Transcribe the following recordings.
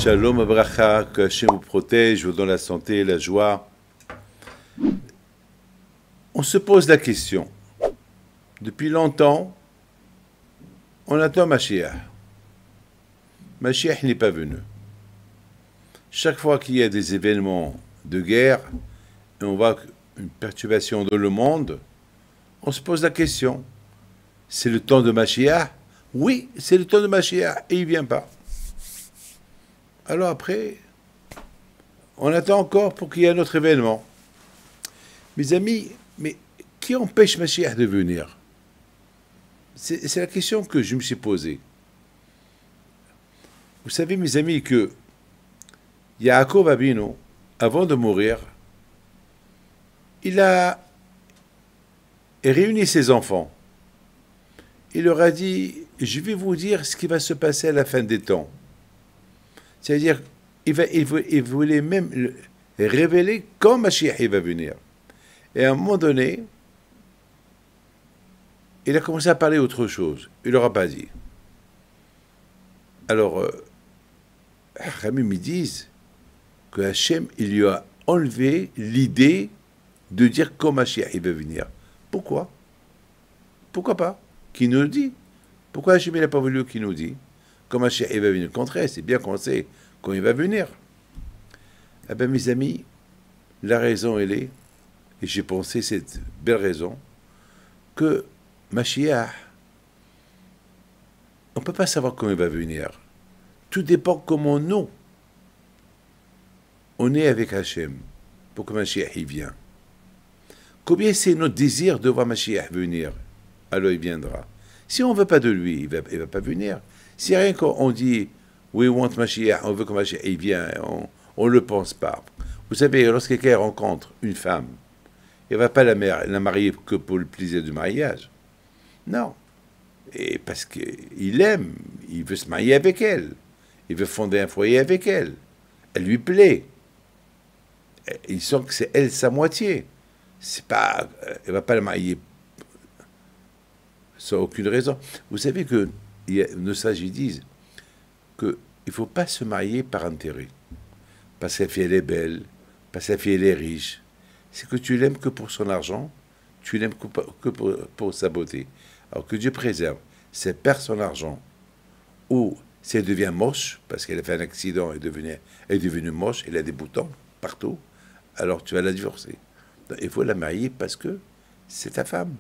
Shalom Abracha, que Hachem vous protège, vous donne la santé, la joie. On se pose la question. Depuis longtemps, on attend Mashiach. Mashiach n'est pas venu. Chaque fois qu'il y a des événements de guerre, et on voit une perturbation dans le monde, on se pose la question. C'est le temps de Mashiach? Oui, c'est le temps de Mashiach, et il ne vient pas. Alors après, on attend encore pour qu'il y ait un autre événement. Mes amis, mais qui empêche Mashiach de venir? C'est la question que je me suis posée. Vous savez, mes amis, que Yaakov Avinu, avant de mourir, il a réuni ses enfants. Il leur a dit, je vais vous dire ce qui va se passer à la fin des temps. C'est-à-dire, il voulait même révéler quand Mashiach va venir. Et à un moment donné, il a commencé à parler autre chose. Il ne leur a pas dit. Alors, Ramim, ils disent que Hachem, il lui a enlevé l'idée de dire quand Mashiach va venir. Pourquoi? Pourquoi pas? Qui nous le dit? Pourquoi Hachem n'a pas voulu qu'il nous dise? Quand Mashiach va venir? Le contraire, c'est bien qu'on sait quand il va venir. Eh bien, mes amis, la raison, elle est, et j'ai pensé cette belle raison, que Mashiach, on ne peut pas savoir quand il va venir. Tout dépend comment nous, on est avec Hachem, pour que Mashiach y vienne. Combien c'est notre désir de voir Mashiach venir, alors il viendra. Si on ne veut pas de lui, il ne va pas venir. Si rien qu'on dit, we want Mashiach, on veut que Mashiach il vienne, on ne le pense pas. Vous savez, lorsque quelqu'un rencontre une femme, il ne va pas la marier que pour le plaisir du mariage. Non. Et parce qu'il aime, il veut se marier avec elle. Il veut fonder un foyer avec elle. Elle lui plaît. Il sent que c'est elle sa moitié. C'est pas, elle ne va pas la marier sans aucune raison. Vous savez que nos sages disent qu'il ne faut pas se marier par intérêt. Parce que la fille elle est belle, parce que la fille elle est riche. C'est que tu l'aimes que pour son argent, tu l'aimes que pour sa beauté. Alors que Dieu préserve, si elle perd son argent, ou si elle devient moche, parce qu'elle a fait un accident et est devenue moche, elle a des boutons partout, alors tu vas la divorcer. Donc, il faut la marier parce que c'est ta femme,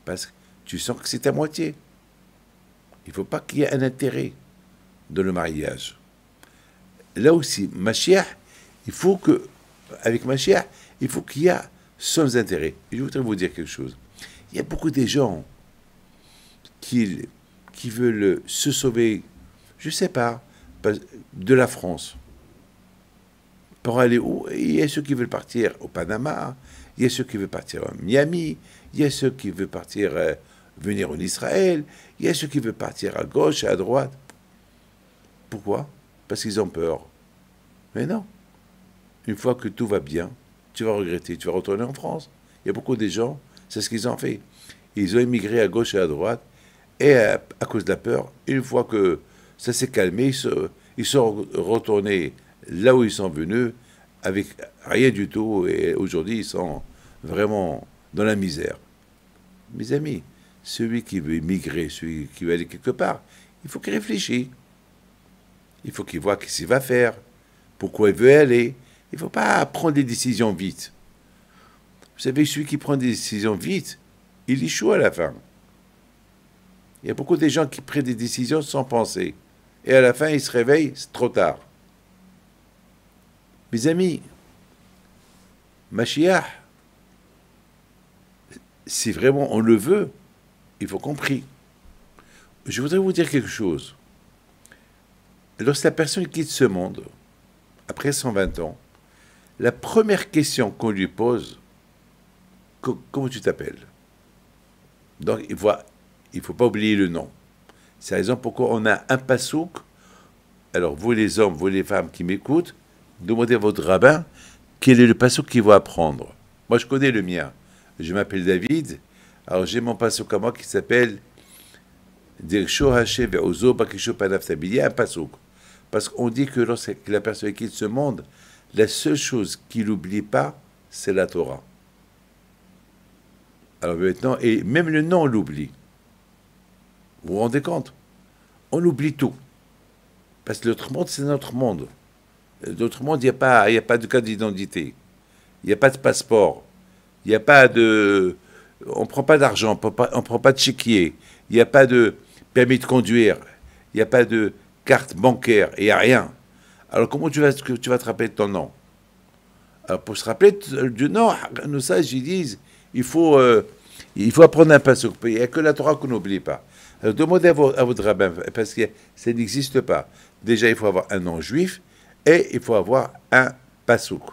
parce que tu sens que c'est ta moitié. Il ne faut pas qu'il y ait un intérêt dans le mariage. Là aussi, Mashiach, avec Mashiach, il faut qu'il y ait sans intérêt. Et je voudrais vous dire quelque chose. Il y a beaucoup de gens qui veulent se sauver, je ne sais pas, de la France. Pour aller où? Il y a ceux qui veulent partir au Panama, il y a ceux qui veulent partir à Miami, il y a ceux qui veulent partir, venir en Israël, il y a ceux qui veulent partir à gauche, à droite. Pourquoi? Parce qu'ils ont peur. Mais non. Une fois que tout va bien, tu vas regretter, tu vas retourner en France. Il y a beaucoup de gens, c'est ce qu'ils ont fait. Ils ont émigré à gauche et à droite, et à cause de la peur, une fois que ça s'est calmé, ils sont retournés là où ils sont venus, avec rien du tout, et aujourd'hui ils sont vraiment dans la misère. Mes amis, celui qui veut émigrer, celui qui veut aller quelque part, il faut qu'il réfléchisse. Il faut qu'il voit ce qu'il va faire, pourquoi il veut aller. Il ne faut pas prendre des décisions vite. Vous savez, celui qui prend des décisions vite, il échoue à la fin. Il y a beaucoup de gens qui prennent des décisions sans penser. Et à la fin, ils se réveillent, c'est trop tard. Mes amis, Mashiach, si vraiment on le veut, il faut qu'on prie. Je voudrais vous dire quelque chose. Lorsque la personne quitte ce monde, après 120 ans, la première question qu'on lui pose, comment tu t'appelles? Donc, il ne faut pas oublier le nom. C'est la raison pourquoi on a un passouk. Alors, vous les hommes, vous les femmes qui m'écoutent, demandez à votre rabbin quel est le passouk qu'il va apprendre. Moi, je connais le mien. Je m'appelle David. Alors, j'ai mon passouk à moi qui s'appelle Dirsho Hashem ve'ozo bakisho panav tabili, un passouk. Parce qu'on dit que lorsque la personne quitte ce monde, la seule chose qu'il n'oublie pas, c'est la Torah. Alors maintenant, et même le nom, on l'oublie. Vous vous rendez compte? On oublie tout. Parce que l'autre monde, c'est notre monde. L'autre monde, il n'y a pas de carte d'identité. Il n'y a pas de passeport. Il n'y a pas de... On ne prend pas d'argent, on ne prend pas de chéquier. Il n'y a pas de permis de conduire. Il n'y a pas de carte bancaire. Il n'y a rien. Alors comment tu vas te rappeler de ton nom? Alors pour se rappeler du nom, nos sages ils disent il faut apprendre un passouk. Il n'y a que la Torah qu'on n'oublie pas. Alors demandez à votre rabbin, parce que ça n'existe pas. Déjà, il faut avoir un nom juif et il faut avoir un passouk.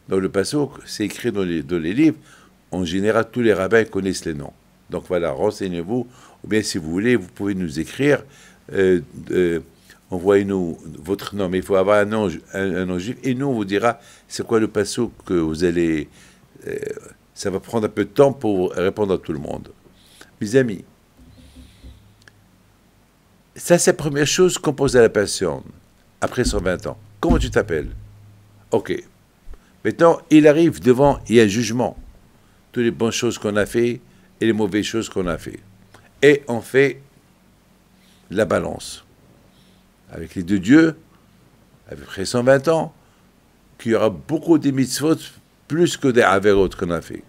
Dans le passouk, c'est écrit dans les livres. En général, tous les rabbins connaissent les noms. Donc voilà, renseignez-vous. Ou bien si vous voulez, vous pouvez nous écrire. Envoyez-nous votre nom. Mais il faut avoir un nom juif. Et nous, on vous dira c'est quoi le passouk que vous allez... ça va prendre un peu de temps pour répondre à tout le monde. Mes amis, ça c'est la première chose qu'on pose à la personne après 120 ans. Comment tu t'appelles? Ok. Maintenant, il y a un jugement. Toutes les bonnes choses qu'on a fait et les mauvaises choses qu'on a fait. Et on fait la balance. Avec les deux dieux, après 120 ans, qu'il y aura beaucoup de mitzvot plus que des averot qu'on a fait.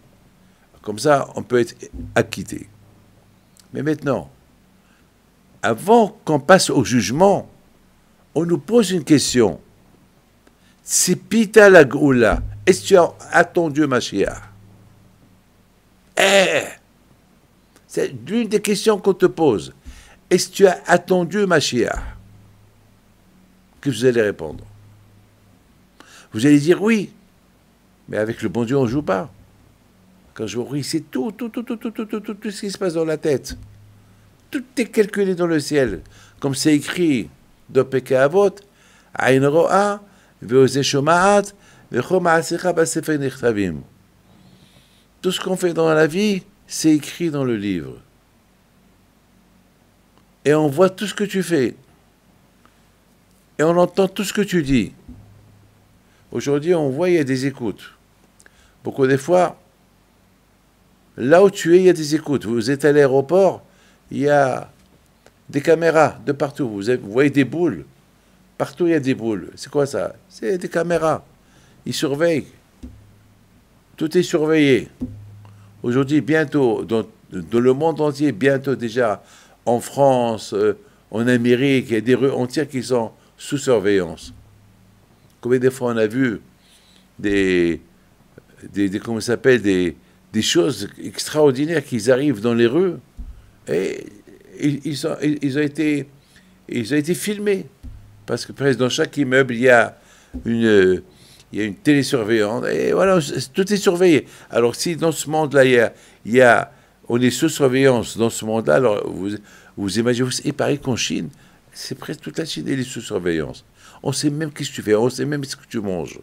Comme ça, on peut être acquitté. Mais maintenant, avant qu'on passe au jugement, on nous pose une question. Tzipita la Geoula, est-ce que tu as attendu Mashiach? C'est l'une des questions qu'on te pose. Est-ce que tu as attendu Mashiach? Que vous allez répondre? Vous allez dire oui, mais avec le bon Dieu, on ne joue pas. Quand je vous dis, c'est tout ce qui se passe dans la tête. Tout est calculé dans le ciel. Comme c'est écrit dans Pirkei Avot, Aïn Ro'a, Ve'ozeh Shoma'at, Ve'cho Ma'asecha B'Sefer Nichtavim. Tout ce qu'on fait dans la vie, c'est écrit dans le livre. Et on voit tout ce que tu fais. Et on entend tout ce que tu dis. Aujourd'hui, on voit, il y a des écoutes. Beaucoup des fois, là où tu es, il y a des écoutes. Vous êtes à l'aéroport, il y a des caméras de partout. Vous voyez des boules. Partout, il y a des boules. C'est quoi ça? C'est des caméras. Ils surveillent. Tout est surveillé. Aujourd'hui, bientôt, dans le monde entier, bientôt déjà, en France, en Amérique, il y a des rues entières qui sont sous surveillance. Combien de fois on a vu comment ça s'appelle, des choses extraordinaires qui arrivent dans les rues et ils ont été filmés. Parce que presque dans chaque immeuble, il y a une télésurveillance et voilà, tout est surveillé. Alors si dans ce monde-là, on est sous surveillance dans ce monde-là, alors vous imaginez, il paraît qu'en Chine, c'est presque toute la Chine, elle est sous surveillance. On sait même ce que tu fais, on sait même ce que tu manges.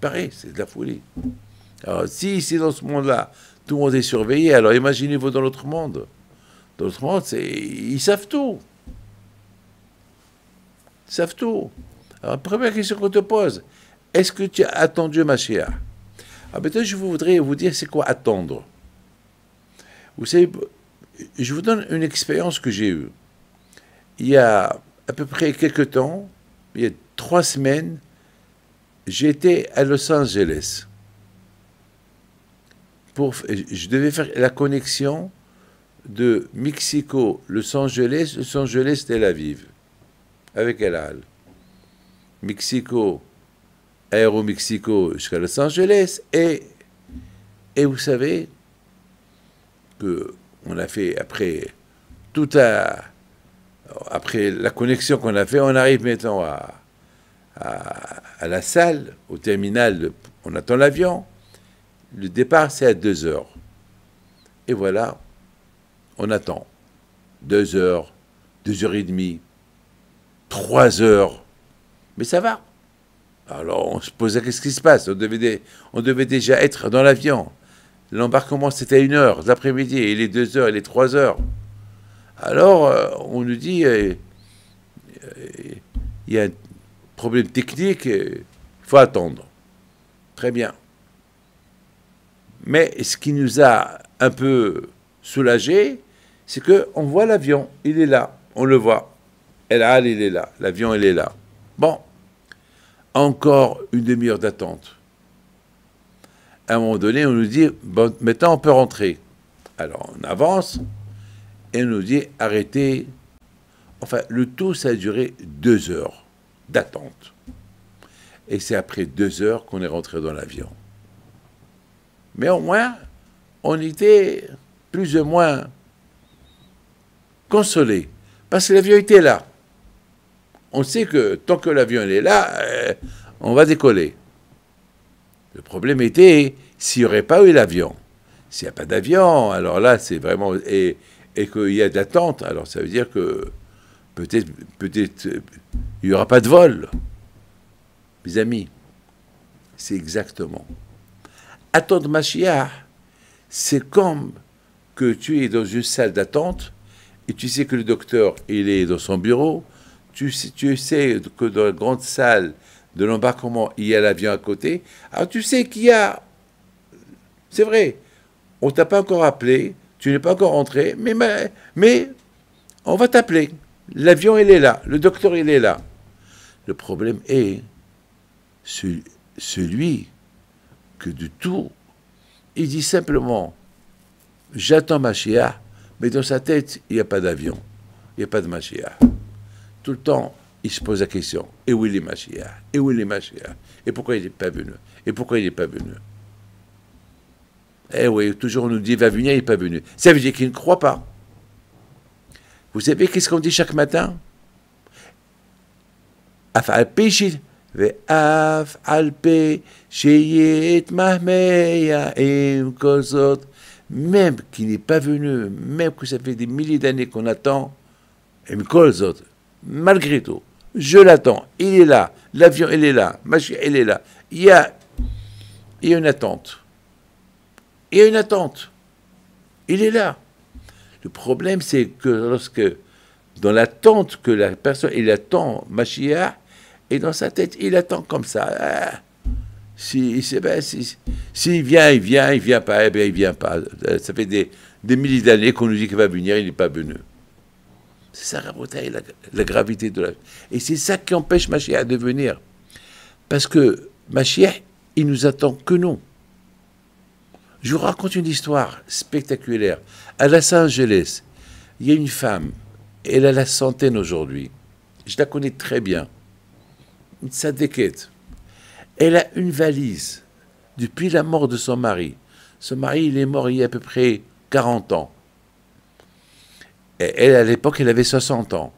Pareil, c'est de la folie. Alors, si ici, dans ce monde-là, tout le monde est surveillé, alors imaginez-vous dans l'autre monde. Dans l'autre monde, ils savent tout. Ils savent tout. Alors, première question qu'on te pose, est-ce que tu as attendu Mashiach? Alors, maintenant, je voudrais vous dire c'est quoi attendre. Vous savez, je vous donne une expérience que j'ai eue. Il y a à peu près quelques temps, il y a 3 semaines, j'étais à Los Angeles. Je devais faire la connexion de Mexico, Los Angeles, Tel Aviv, avec El Al. Mexico, Aéro-Mexico jusqu'à Los Angeles, et vous savez que on a fait après la connexion qu'on a fait, on arrive maintenant à la salle, au terminal, on attend l'avion. Le départ, c'est à 2 heures. Et voilà, on attend. 2 heures, 2 heures et demie, 3 heures. Mais ça va. Alors, on se posait qu'est-ce qui se passe. On devait déjà être dans l'avion. L'embarquement, c'était à 1 heure de l'après-midi. Il est 2 heures, il est 3 heures. Alors, on nous dit, il y a un problème technique, il faut attendre. Très bien. Mais ce qui nous a un peu soulagés, c'est qu'on voit l'avion, il est là, on le voit. El Al, il est là, l'avion, il est là. Bon, encore une demi-heure d'attente. À un moment donné, on nous dit, bon, maintenant on peut rentrer. Alors on avance, et on nous dit, arrêtez. Enfin, le tout, ça a duré 2 heures d'attente. Et c'est après 2 heures qu'on est rentré dans l'avion. Mais au moins, on était plus ou moins consolés. Parce que l'avion était là. On sait que tant que l'avion est là, on va décoller. Le problème était s'il n'y aurait pas eu l'avion. S'il n'y a pas d'avion, alors là, c'est vraiment... Et qu'il y a de l'attente, alors ça veut dire que peut-être il n'y aura pas de vol. Mes amis, c'est exactement. Attendre Mashiach, c'est comme que tu es dans une salle d'attente et tu sais que le docteur, il est dans son bureau. Tu sais que dans la grande salle de l'embarquement, il y a l'avion à côté. Alors tu sais qu'il y a... C'est vrai, on ne t'a pas encore appelé, tu n'es pas encore rentré, mais on va t'appeler. L'avion, il est là, le docteur, il est là. Le problème est celui que du tout, il dit simplement, j'attends Mashiach, mais dans sa tête, il n'y a pas d'avion, il n'y a pas de Mashiach. Tout le temps, il se pose la question, et où est Mashiach? Et où est Mashiach? Et pourquoi il n'est pas venu? Et pourquoi il n'est pas venu? Eh oui, toujours on nous dit, va venir, il n'est pas venu. Ça veut dire qu'il ne croit pas. Vous savez qu'est-ce qu'on dit chaque matin? Afal péchit. Même qu'il n'est pas venu, même que ça fait des milliers d'années qu'on attend, malgré tout, je l'attends, il est là, l'avion il est là, Mashiach il est là, il y a une attente. Il y a une attente. Il est là. Le problème, c'est que lorsque, dans l'attente que la personne, il attend Mashiach, et dans sa tête, il attend comme ça. S'il vient, il vient, il vient pas, eh bien, il vient pas. Ça fait des milliers d'années qu'on nous dit qu'il va venir, il n'est pas venu. C'est ça, la gravité de la... Et c'est ça qui empêche Mashiach de venir. Parce que Mashiach, il nous attend que nous. Je vous raconte une histoire spectaculaire. À Los Angeles, il y a une femme, elle a la centaine aujourd'hui. Je la connais très bien. Une sadéquette. Elle a une valise depuis la mort de son mari. Son mari, il est mort il y a à peu près 40 ans. Et elle, à l'époque, elle avait 60 ans.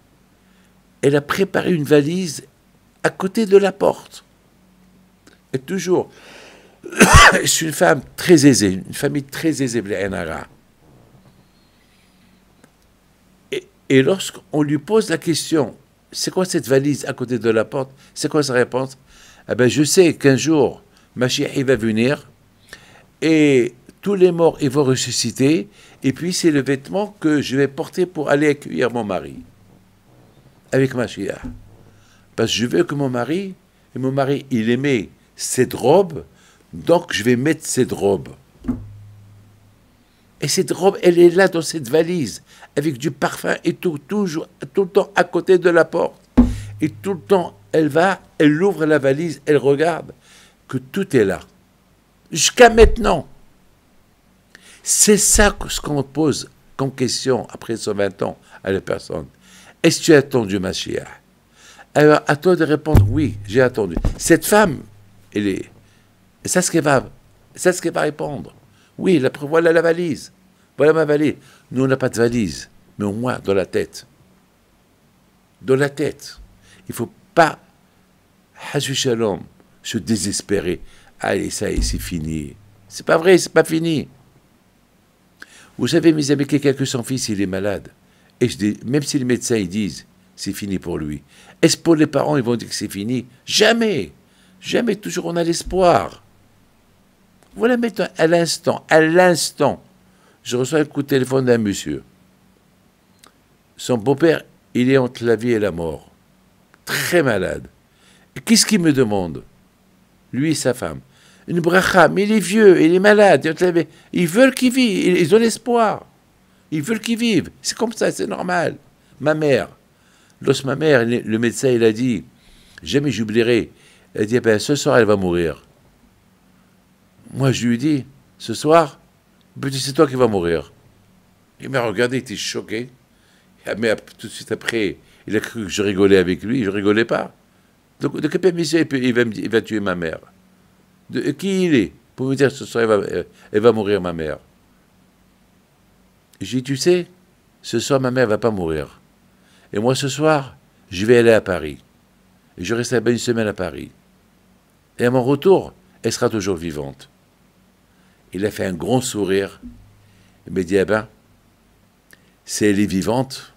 Elle a préparé une valise à côté de la porte. Et toujours... C'est une femme très aisée, une famille très aisée, et lorsqu'on lui pose la question, c'est quoi cette valise à côté de la porte? C'est quoi sa réponse? Eh ben, je sais qu'un jour, Mashiach va venir, et tous les morts, ils vont ressusciter, et puis c'est le vêtement que je vais porter pour aller accueillir mon mari, avec Mashiach. Parce que je veux que mon mari, il aimait cette robe, donc je vais mettre cette robe. Et cette robe, elle est là dans cette valise, avec du parfum et tout, toujours, tout le temps à côté de la porte. Et tout le temps, elle ouvre la valise, elle regarde que tout est là. Jusqu'à maintenant. C'est ça ce qu'on pose comme question après 120 ans à la personne. Est-ce que tu as attendu Mashiach? Alors, à toi de répondre, oui, j'ai attendu. Cette femme, elle est... C'est ce qu'elle va répondre. Oui, voilà la valise. Voilà ma valise. Nous, on n'a pas de valise, mais au moins dans la tête. Dans la tête. Il ne faut pas, Hajju Shalom, se désespérer. Allez, ça y est, c'est fini. C'est pas vrai, c'est pas fini. Vous savez, mes amis, quelqu'un que son fils, il est malade. Et je dis, même si les médecins, ils disent, c'est fini pour lui. Est-ce pour les parents, ils vont dire que c'est fini? Jamais. Jamais, toujours, on a l'espoir. Voilà maintenant, à l'instant, je reçois un coup de téléphone d'un monsieur. Son beau-père, il est entre la vie et la mort. très malade. Et qu'est-ce qu'il me demande? Lui et sa femme. Une bracha, mais il est vieux, il est malade. Ils veulent qu'il vive, ils ont l'espoir. Ils veulent qu'il vive. C'est comme ça, c'est normal. Ma mère, lorsque ma mère, le médecin, il a dit, jamais j'oublierai, elle a dit, ben, ce soir, elle va mourir. Moi, je lui ai dit, ce soir, petit, c'est toi qui vas mourir. Il m'a regardé, il était choqué. Mais tout de suite après, il a cru que je rigolais avec lui, je rigolais pas. Donc, de quelle permission il va tuer ma mère? De qui il est pour me dire ce soir elle va mourir ma mère? J'ai dit, tu sais, ce soir ma mère va pas mourir. Et moi ce soir, je vais aller à Paris. Et je reste là-bas une semaine à Paris. Et à mon retour, elle sera toujours vivante. Il a fait un grand sourire. Il m'a dit, eh ben, si elle est vivante,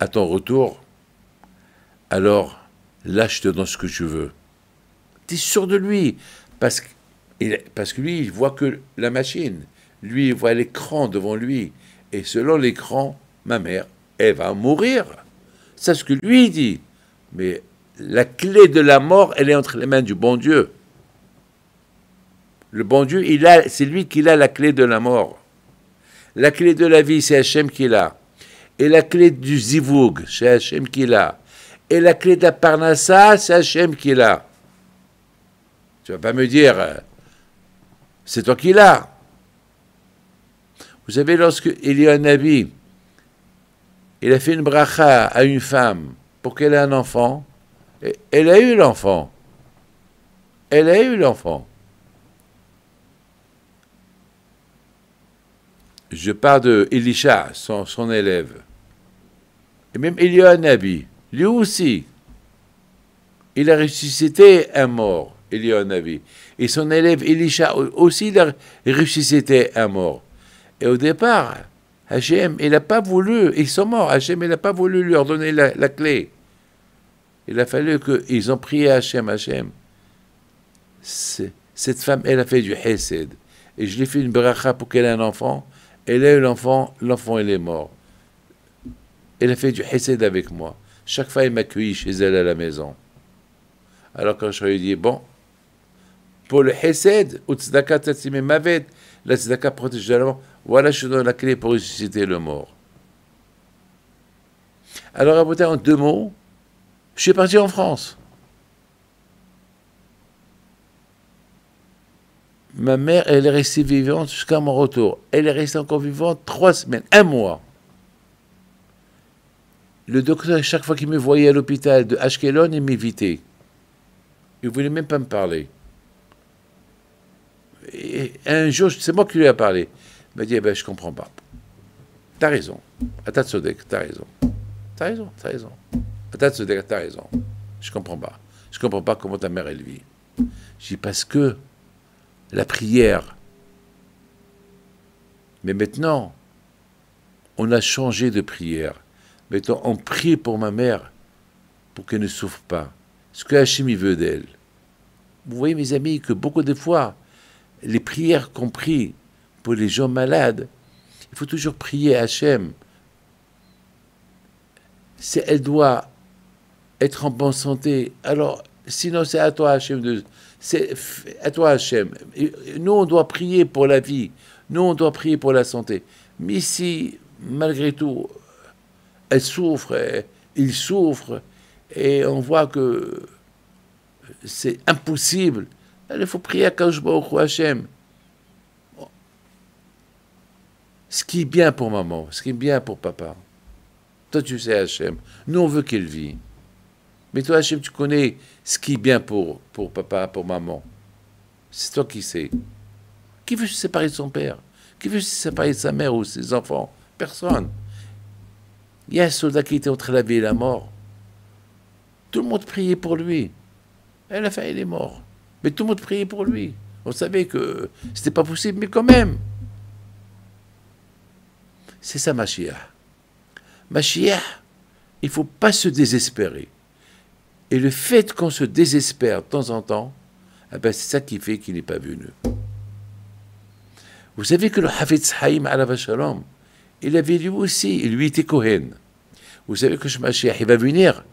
à ton retour, alors là je te donne ce que tu veux. T'es sûr de lui, parce que lui, il voit que la machine. Lui, il voit l'écran devant lui. Et selon l'écran, ma mère, elle va mourir. C'est ce que lui dit. Mais la clé de la mort, elle est entre les mains du bon Dieu. Le bon Dieu, c'est lui qui a la clé de la mort. La clé de la vie, c'est Hachem qui l'a. Et la clé du zivoug, c'est Hachem qui l'a. Et la clé de la parnassa, c'est Hachem qui l'a. Tu vas pas me dire, c'est toi qui l'as. Vous savez, lorsque Élie Nabi, il a fait une bracha à une femme pour qu'elle ait un enfant, et elle a eu l'enfant. Elle a eu l'enfant. Je parle de Elisha, son élève. Et même Élie Nabi, lui aussi, il a ressuscité un mort. Nabi. Et son élève Elisha aussi, il a ressuscité un mort. Et au départ, Hachem, il n'a pas voulu, ils sont morts, Hachem, il n'a pas voulu leur donner la clé. Il a fallu qu'ils ont prié à Hachem, Hachem. Cette femme, elle a fait du hesed. Et je lui ai fait une bracha pour qu'elle ait un enfant. Elle a eu l'enfant il est mort. Elle a fait du hesed avec moi. Chaque fois, elle m'accueille chez elle à la maison. Alors quand je lui ai dit, bon, pour le Hesed, ou Tzedaka Tatsime Mavet, la Tzedaka protège de la mort, voilà, je donne la clé pour ressusciter le mort. Alors, à bout en 2 mots, je suis parti en France. Ma mère, elle est restée vivante jusqu'à mon retour. Elle est restée encore vivante 3 semaines, 1 mois. Le docteur, chaque fois qu'il me voyait à l'hôpital de Ashkelon, il m'évitait. Il ne voulait même pas me parler. Et un jour, c'est moi qui lui ai parlé. Il m'a dit, eh ben, je ne comprends pas. T'as raison. Atat Sodek, t'as raison. T'as raison, t'as raison. Atat Sodek, t'as raison. Je ne comprends pas. Je ne comprends pas comment ta mère, elle vit. Je dis, parce que la prière. Mais maintenant, on a changé de prière. Maintenant, on prie pour ma mère, pour qu'elle ne souffre pas. Ce que Hachem il veut d'elle. Vous voyez, mes amis, que beaucoup de fois, les prières qu'on prie pour les gens malades, il faut toujours prier Hachem. Elle doit être en bonne santé. Alors, sinon, c'est à toi, Hachem. C'est à toi, Hachem. Nous, on doit prier pour la vie. Nous, on doit prier pour la santé. Mais si, malgré tout, elle souffre, il souffre, et on voit que c'est impossible, il faut prier à Kadosh Baruch Hu Hachem. Ce qui est bien pour maman, ce qui est bien pour papa. Toi, tu sais, Hachem, nous, on veut qu'elle vive. Mais toi, Hachem, tu connais ce qui est bien pour papa, pour maman. C'est toi qui sais. Qui veut se séparer de son père? Qui veut se séparer de sa mère ou de ses enfants? Personne. Il y a un soldat qui était entre la vie et la mort. Tout le monde priait pour lui. À la fin, il est mort. Mais tout le monde priait pour lui. On savait que c'était pas possible, mais quand même. C'est ça, Mashiach. Mashiach, il ne faut pas se désespérer. Et le fait qu'on se désespère de temps en temps, eh ben c'est ça qui fait qu'il n'est pas venu. Vous savez que le Hafetz Haïm alav Shalom, il avait lui aussi, il lui était Kohen. Vous savez que ce Mashiach, il va venir,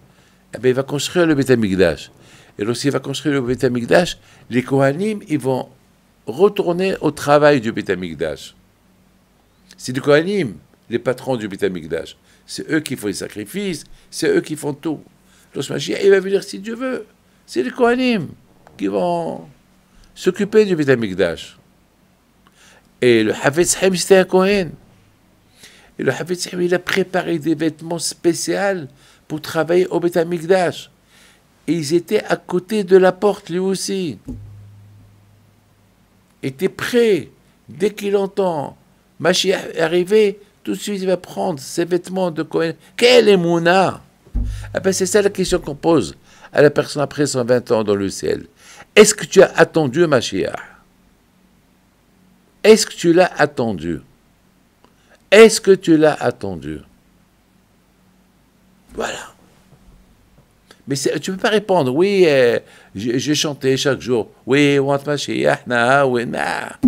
eh ben, il va construire le Beth Amikdash. Et lorsqu'il va construire le Beth Amikdash, les Kohanim, ils vont retourner au travail du Beth Amikdash. C'est les Kohanim, les patrons du Beth Amikdash. C'est eux qui font les sacrifices, c'est eux qui font tout. Lorsque Mashiach, il va venir si Dieu veut. C'est les Kohanim qui vont s'occuper du Beth Amikdash. Et le Havetz Haim, c'était un Kohen. Et le Havetz Haim, il a préparé des vêtements spéciaux pour travailler au Beth Amikdash. Et ils étaient à côté de la porte, lui aussi. Était prêt. Dès qu'il entend Mashiach arriver, tout de suite il va prendre ses vêtements de Kohen. Quel émouna! Ah ben c'est ça la question qu'on pose à la personne après 120 ans dans le ciel. Est-ce que tu as attendu Mashiach? Est-ce que tu l'as attendu? Est-ce que tu l'as attendu? Voilà. Mais tu ne peux pas répondre, oui, j'ai chanté chaque jour, oui, want Mashiach, na, oui, na.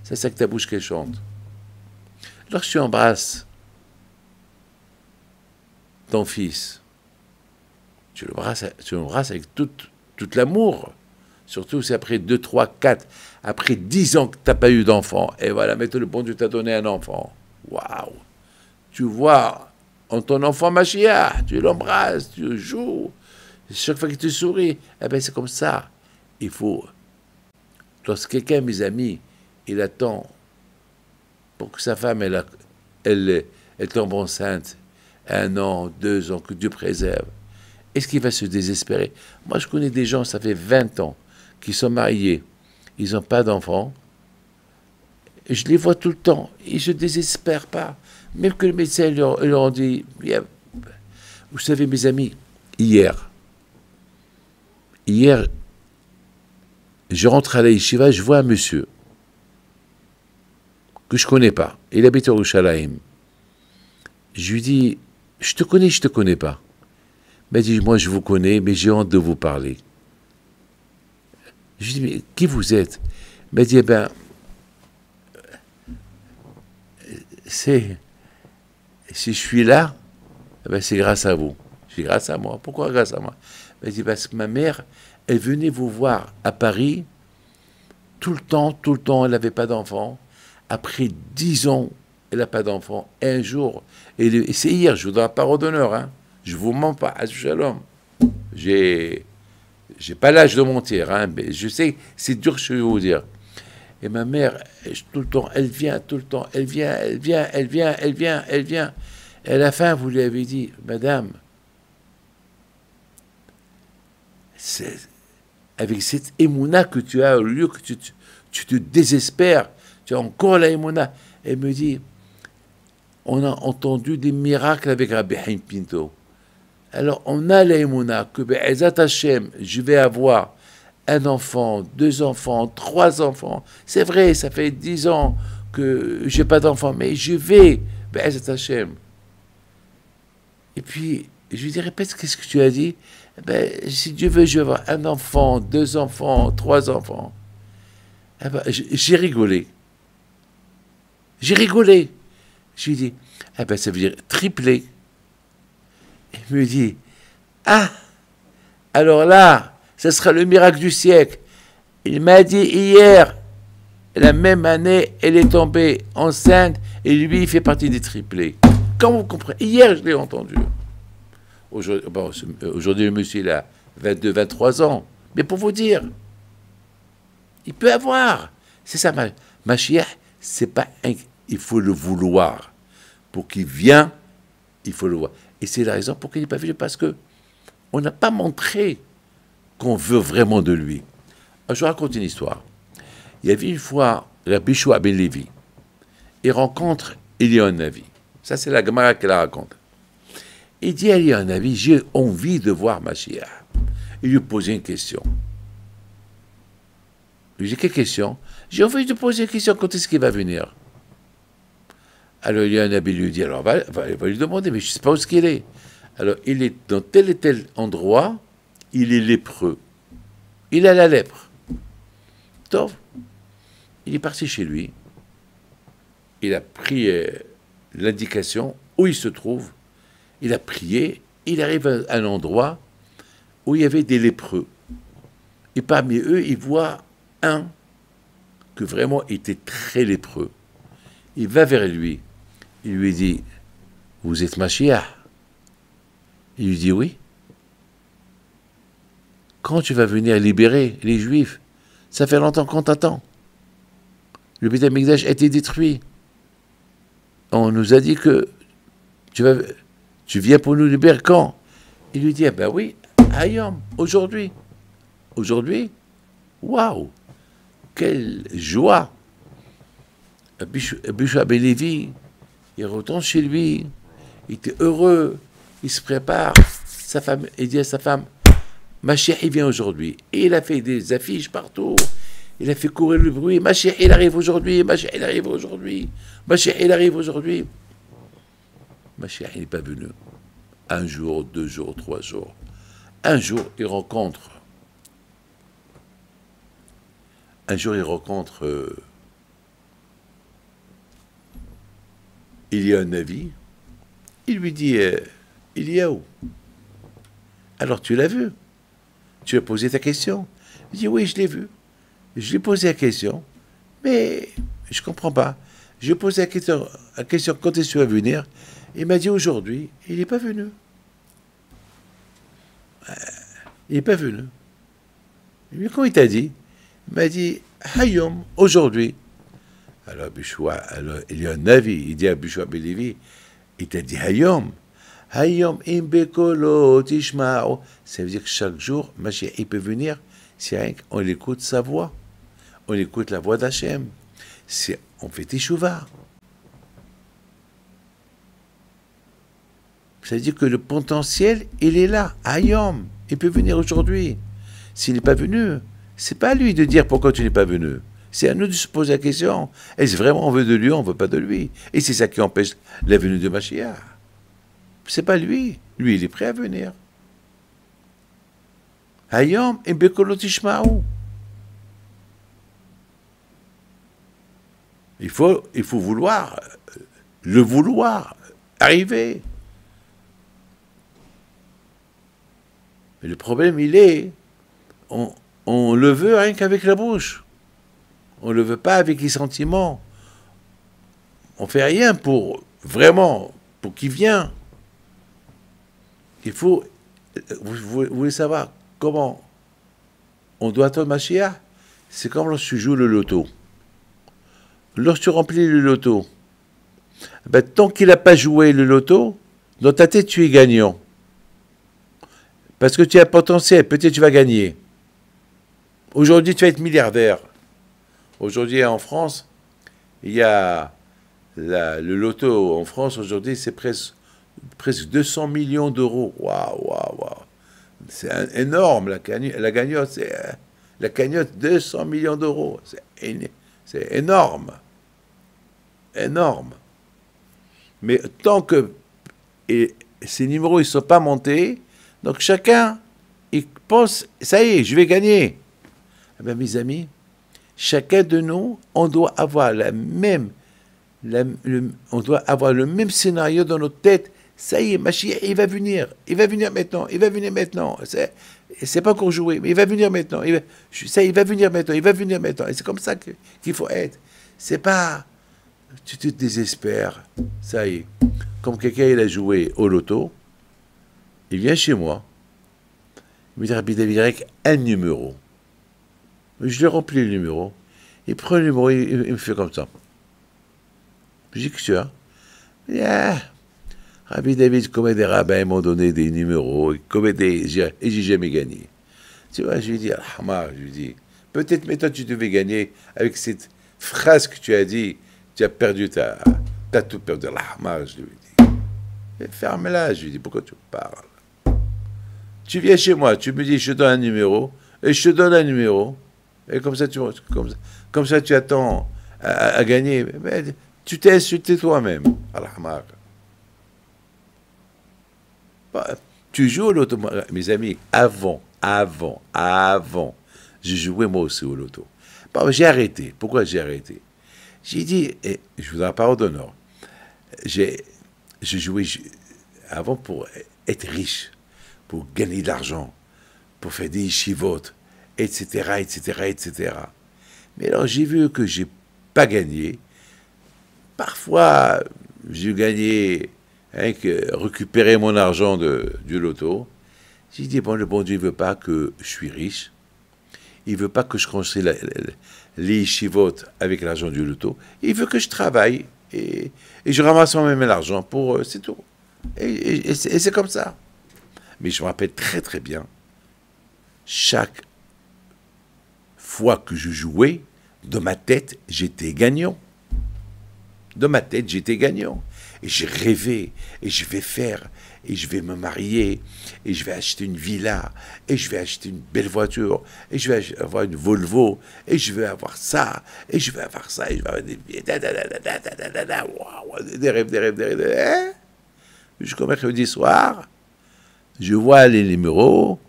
C'est que ta bouche qu'elle chante. Lorsque tu embrasses ton fils, tu l'embrasses avec tout l'amour. Surtout si après 2, 3, 4, après 10 ans que tu n'as pas eu d'enfant, et voilà, mais le bon Dieu t'a donné un enfant. Waouh! Tu vois en ton enfant Mashiach, tu l'embrasses, tu joues. Chaque fois qu'il te sourit, eh ben c'est comme ça. Il faut. Lorsque quelqu'un, mes amis, il attend pour que sa femme, elle tombe enceinte, 1 an, 2 ans, que Dieu préserve, est-ce qu'il va se désespérer? Moi, je connais des gens, ça fait 20 ans, qui sont mariés, ils n'ont pas d'enfants, je les vois tout le temps, ils ne se désespèrent pas. Même que le médecin leur ont dit, vous savez, mes amis, hier, je rentre à la yeshiva, je vois un monsieur que je ne connais pas. Il habite au Yerushalayim. Je lui dis, je te connais pas. Il m'a dit, moi je vous connais, mais j'ai honte de vous parler. Je lui dis, mais qui vous êtes? Il m'a dit, eh ben, si je suis là, eh ben, c'est grâce à vous. Je dis, grâce à moi. Pourquoi grâce à moi? Il m'a dit, parce que ma mère, elle venait vous voir à Paris, tout le temps, elle n'avait pas d'enfant. Après 10 ans, elle n'a pas d'enfant. Un jour, et c'est hier, je vous donne la parole d'honneur, hein. Je ne vous mens pas, à Shalom. J'ai pas l'âge de mentir, hein, mais je sais, c'est dur ce que je vais vous dire. Et ma mère, tout le temps, elle vient, tout le temps, elle vient. Et à la fin, vous lui avez dit, madame, avec cette émouna que tu as, au lieu que tu te désespères, tu as encore la émouna. Elle me dit, on a entendu des miracles avec Rabbi Haim Pinto. Alors, on a la émouna que Be'ezat Hashem, je vais avoir un enfant, 2 enfants, 3 enfants. C'est vrai, ça fait 10 ans que je n'ai pas d'enfant, mais je vais, Be'ezat Hashem. Et puis, je lui dis, répète ce que tu as dit. Ben, si Dieu veut, je vais avoir un enfant, 2 enfants, 3 enfants. Eh ben, j'ai rigolé. Je lui dis, eh ben, ça veut dire tripler. Il me dit, ah, alors là, ce sera le miracle du siècle. Il m'a dit hier, la même année, elle est tombée enceinte et lui, il fait partie des triplés. Quand vous comprenez, hier, je l'ai entendu. Aujourd'hui, le monsieur, il a 22, 23 ans. Mais pour vous dire, il peut avoir. C'est ça, Mashiach, c'est pas il faut le vouloir. Pour qu'il vienne, il faut le voir. Et c'est la raison pour laquelle il n'est pas venu, parce que on n'a pas montré qu'on veut vraiment de lui. Alors, je vous raconte une histoire. Il y avait une fois Rabbi Shua ben Levi. Il rencontre Eliyahu Navi. Ça, c'est la Gemara qui la raconte. Il dit à Eliyahu Navi, j'ai envie de voir Mashiach. Il lui pose une question. Il lui dit, quelle question? J'ai envie de poser une question, quand est-ce qu'il va venir? Alors Eliyahu Navi lui dit, alors va lui demander, mais je ne sais pas où est-ce qu'il est. Alors il est dans tel et tel endroit, il est lépreux. Il a la lèpre. Donc, il est parti chez lui. Il a pris l'indication où il se trouve. Il a prié. Il arrive à un endroit où il y avait des lépreux. Et parmi eux, il voit un que vraiment était très lépreux. Il va vers lui. Il lui dit, vous êtes Mashiach? Il lui dit, oui. Quand tu vas venir libérer les Juifs? Ça fait longtemps qu'on t'attend. Le Beth Amikdash a été détruit. On nous a dit que tu viens pour nous libérer quand? Il lui dit, ah ben oui, Hayom, aujourd'hui. Aujourd'hui? Waouh! Quelle joie! Abishua ben Levi, il retourne chez lui, il était heureux, il se prépare. Sa femme, il dit à sa femme, Mashiach, il vient aujourd'hui. Et il a fait des affiches partout. Il a fait courir le bruit. Mashiach, il arrive aujourd'hui. Mashiach, il arrive aujourd'hui. Mashiach, il arrive aujourd'hui. Mashiach, il n'est pas venu. Un jour, 2 jours, 3 jours. Un jour, il rencontre. Il y a un Navi. Il lui dit, il y a où? Alors tu l'as vu? Tu as posé ta question? Il dit, oui, je l'ai vu. Je lui ai posé la question, mais je ne comprends pas. Je lui ai posé la question quand est-ce que tu vas venir? Il m'a dit aujourd'hui, il n'est pas venu. Il n'est pas venu. Mais quand il t'a dit? Il m'a dit, Hayom, aujourd'hui. Alors, il y a un avis, il dit à Abishua ben Levi, il t'a dit Hayom. Hayom imbekolo tishma'o. Ça veut dire que chaque jour, Mashiach, il peut venir si on écoute sa voix. On écoute la voix d'Hachem. On fait teshuva. Ça veut dire que le potentiel, il est là. Hayom, il peut venir aujourd'hui. S'il n'est pas venu, c'est pas à lui de dire pourquoi tu n'es pas venu. C'est à nous de se poser la question. Est-ce vraiment on veut de lui, on ne veut pas de lui? Et c'est ça qui empêche la venue de Mashiach. C'est pas lui. Lui, il est prêt à venir. Hayom et Bekolo Tishma'u. Il faut vouloir, le vouloir, arriver. Mais le problème, il est, on le veut rien qu'avec la bouche. On ne le veut pas avec les sentiments. On ne fait rien pour, vraiment, pour qu'il vienne. Il faut, vous voulez savoir comment on doit attendre Mashiach? C'est comme lorsque tu joues le loto. Lorsque tu remplis le loto, ben, tant qu'il n'a pas joué le loto, dans ta tête, tu es gagnant. Parce que tu as un potentiel, peut-être tu vas gagner. Aujourd'hui, tu vas être milliardaire. Aujourd'hui, en France, il y a le loto en France, aujourd'hui, c'est presque 200 millions d'euros. Waouh, waouh, waouh. C'est énorme, la cagnotte, c'est la cagnotte, 200 millions d'euros. C'est énorme. Énorme. Mais tant que ces numéros ne sont pas montés, donc chacun, il pense, ça y est, je vais gagner. Eh bien, mes amis, chacun de nous, on doit avoir on doit avoir le même scénario dans notre tête. Ça y est, Mashiach, il va venir maintenant, il va venir maintenant. C'est pas encore joué, mais il va venir maintenant. Il va venir maintenant. Et c'est comme ça qu'il faut être. C'est pas, tu te désespères. Ça y est, comme quelqu'un il a joué au loto, il vient chez moi, il me dit Rabbi David Rek, un numéro. Je lui remplis le numéro. Il prend le numéro, il me fait comme ça. Je dis que tu as. Yeah. Rabbi David, combien des rabbins m'ont donné des numéros, et j'ai jamais gagné. Tu vois, je lui dis, Alhamar, je lui dis, peut-être maintenant tu devais gagner avec cette phrase que tu as dit, tu as perdu t'as tout perdu. Alhamar, je lui dis. Ferme-la, je lui dis, pourquoi tu parles? Tu viens chez moi, tu me dis, je te donne un numéro, et je te donne un numéro, et comme ça tu attends à gagner. Mais tu t'es insulté toi-même. Alhamar. Tu joues au loto, mes amis, avant, je jouais moi aussi au loto. Bon, j'ai arrêté. Pourquoi j'ai arrêté? J'ai dit, et je vous donne la parole d'honneur, je jouais avant pour être riche, pour gagner de l'argent. pour faire des yeshivot, etc., etc., etc. Mais alors j'ai vu que j'ai pas gagné. Parfois, j'ai gagné, que récupérer mon argent du loto. J'ai dit, bon, le bon Dieu ne veut pas que je suis riche. Il ne veut pas que je construise les yeshivot avec l'argent du loto. Il veut que je travaille et je ramasse moi-même l'argent pour... c'est tout. Et c'est comme ça. Mais je me rappelle très très bien, chaque fois que je jouais, dans ma tête, j'étais gagnant. Dans ma tête, j'étais gagnant. Et j'ai rêvé, et je vais faire, et je vais me marier, et je vais acheter une villa, et je vais acheter une belle voiture, et je vais avoir une Volvo, et je vais avoir ça, et je vais avoir ça, et je vais avoir des rêves, des rêves, des rêves. Jusqu'au mercredi soir, je vois les numéros,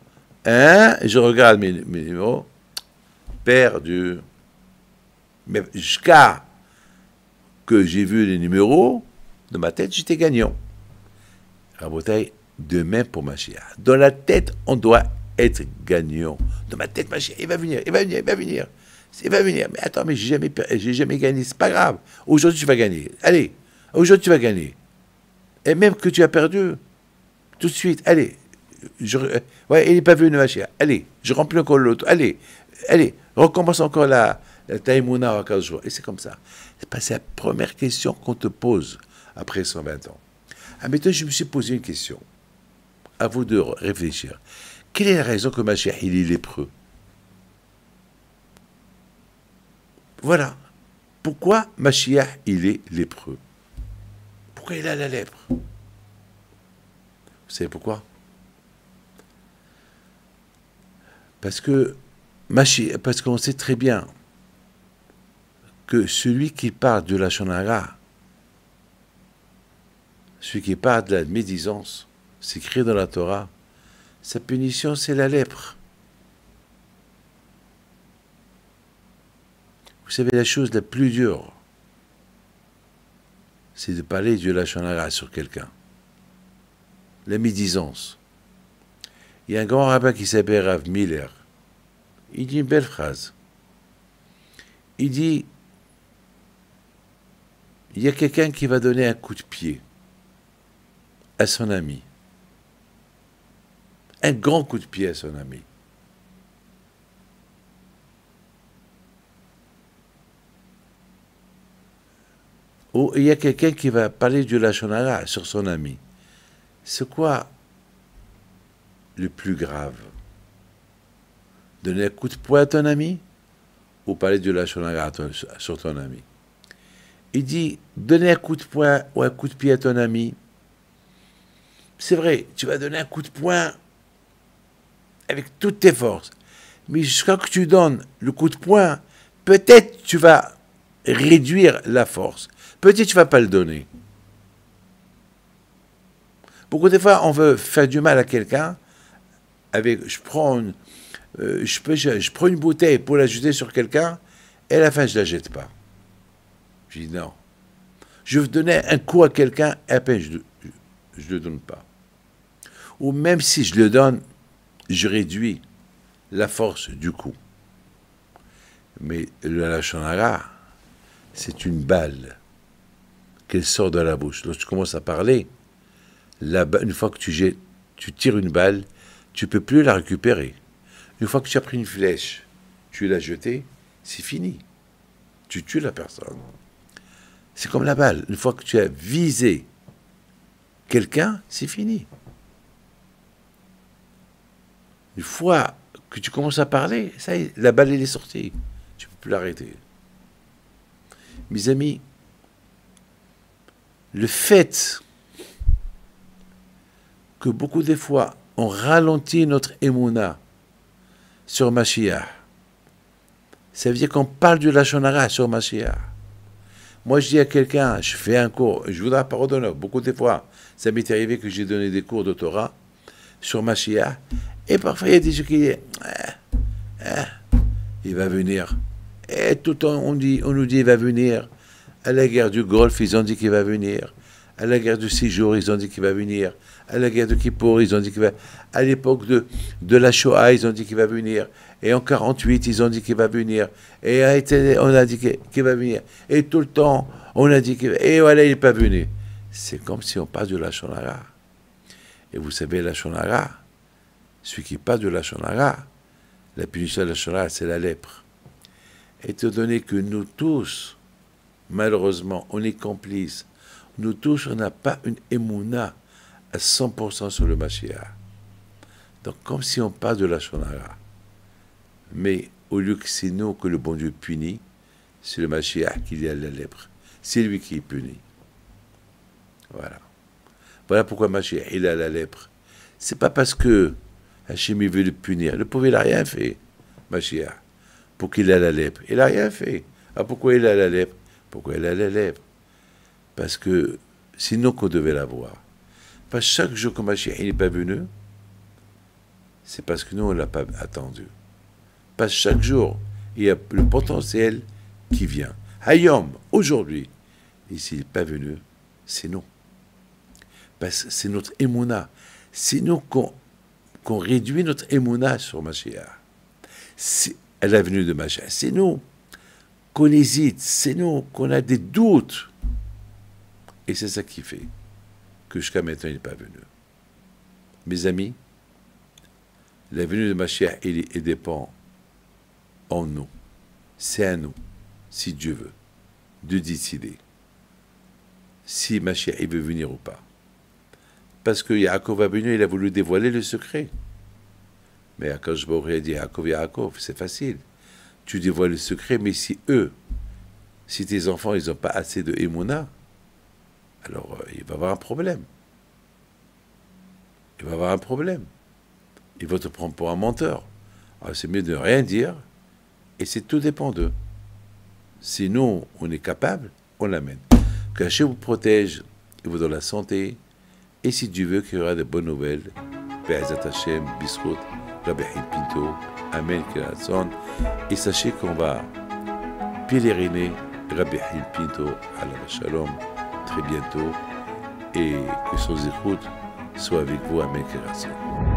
je regarde mes numéros, perdu. Mais jusqu'à que j'ai vu les numéros, dans ma tête, j'étais gagnant. Rabotaï, demain pour Mashiach. Dans la tête, on doit être gagnant. Dans ma tête, Mashiach, il va venir, il va venir, il va venir. Il va venir. Mais attends, mais j'ai jamais gagné. C'est pas grave. Aujourd'hui, tu vas gagner. Allez, aujourd'hui, tu vas gagner. Et même que tu as perdu, tout de suite, allez. Ouais, il n'est pas venu, Mashiach. Allez, je remplis encore l'autre. Allez, recommence encore la taïmouna à 15 jours. Et c'est comme ça. C'est la première question qu'on te pose après 120 ans. Ah, maintenant, je me suis posé une question. À vous de réfléchir. Quelle est la raison que Mashiach, il est lépreux? Voilà. Pourquoi Mashiach, il est lépreux? Pourquoi il a la lèpre? Vous savez pourquoi? Parce qu'on sait très bien que celui qui parle de la shonara, celui qui parle de la médisance, c'est écrit dans la Torah, sa punition c'est la lèpre. Vous savez, la chose la plus dure, c'est de parler de la shonara sur quelqu'un. La médisance. Il y a un grand rabbin qui s'appelle Rav Miller. Il dit une belle phrase. Il dit, il y a quelqu'un qui va donner un coup de pied à son ami. Un grand coup de pied à son ami. Ou il y a quelqu'un qui va parler du lashon hara sur son ami. C'est quoi le plus grave? Donner un coup de poing à ton ami ou parler du lashon hara sur ton ami? Il dit, donner un coup de poing ou un coup de pied à ton ami, c'est vrai, tu vas donner un coup de poing avec toutes tes forces. Mais jusqu'à que tu donnes le coup de poing, peut-être tu vas réduire la force. Peut-être tu ne vas pas le donner. Beaucoup de fois, on veut faire du mal à quelqu'un. Je prends une bouteille pour la jeter sur quelqu'un, et à la fin, je ne la jette pas. Je dis non. Je veux donner un coup à quelqu'un, et à peine je ne le donne pas. Ou même si je le donne, je réduis la force du coup. Mais le lashon hara, c'est une balle qu'elle sort de la bouche. Lorsque tu commences à parler, une fois que tu tires une balle, tu ne peux plus la récupérer. Une fois que tu as pris une flèche, tu l'as jetée, c'est fini. Tu tues la personne. C'est comme la balle. Une fois que tu as visé quelqu'un, c'est fini. Une fois que tu commences à parler, ça y est, la balle elle est sortie. Tu ne peux plus l'arrêter. Mes amis, le fait que beaucoup de fois on ralentit notre émouna sur Mashiach, ça veut dire qu'on parle du lashon hara sur Mashiach. Moi, je dis à quelqu'un, je fais un cours, je vous donne la parole d'honneur. Beaucoup de fois, ça m'est arrivé que j'ai donné des cours de Torah sur Mashiach, et parfois il y a des gens qui disent, il va venir. Et tout le temps, on nous dit, il va venir. À la guerre du Golfe, ils ont dit qu'il va venir. À la guerre de 6 jours, ils ont dit qu'il va venir. À la guerre de Kippour, ils ont dit qu'il va... À l'époque de la Shoah, ils ont dit qu'il va venir. Et en 48, ils ont dit qu'il va venir. Et on a dit qu'il va venir. Et tout le temps, on a dit qu'il va... Et voilà, il n'est pas venu. C'est comme si on parle de la Shonara. Et vous savez, la Shonara, celui qui parle de la Shonara, la punition de la Shonara, c'est la lèpre. Étant donné que nous tous, malheureusement, on est complices, nous tous, on n'a pas une émouna à 100% sur le Mashiach. Donc, comme si on parle de la Shonara. Mais au lieu que c'est nous que le bon Dieu punit, c'est le Mashiach qui y a la lèpre. C'est lui qui est puni. Voilà. Voilà pourquoi Mashiach, il a la lèpre. C'est pas parce que Hachem, il veut le punir. Le pauvre, il n'a rien fait, Mashiach, pour qu'il ait la lèpre. Il n'a rien fait. Ah, pourquoi il a la lèpre? Pourquoi il a la lèpre? Parce que sinon qu'on devait l'avoir. Parce que chaque jour que Mashiach n'est pas venu, c'est parce que nous, on ne l'a pas attendu. Parce que chaque jour, il y a le potentiel qui vient. Hayom, aujourd'hui, et s'il n'est pas venu, c'est nous. Parce que c'est notre émouna. C'est nous qu'on réduit notre émouna sur Mashiach. À la venue de Mashiach. C'est nous qu'on hésite. C'est nous qu'on a des doutes. Et c'est ça qui fait que jusqu'à maintenant, il n'est pas venu. Mes amis, la venue de Mashiach, il dépend en nous. C'est à nous, si Dieu veut, de décider si Mashiach il veut venir ou pas. Parce que Yaakov a venu, il a voulu dévoiler le secret. Mais Akadosh Baruch Hu a dit, Yaakov, c'est facile. Tu dévoiles le secret, mais si tes enfants, ils n'ont pas assez de émouna, alors il va y avoir un problème. Il va y avoir un problème. Il va te prendre pour un menteur. Alors c'est mieux de rien dire, et c'est tout dépend d'eux. Sinon, on est capable, on l'amène. Que Hachem vous protège, et vous donne la santé, et si Dieu veut qu'il y aura de bonnes nouvelles, Be'ezat Hashem, Bisrout, Rabbi Haïm Pinto, Amen, Kiratzon, et sachez qu'on va pèleriner Rabbi Haïm Pinto à la Shalom très bientôt, et que son écoute soit avec vous, Amen, Kiratzon.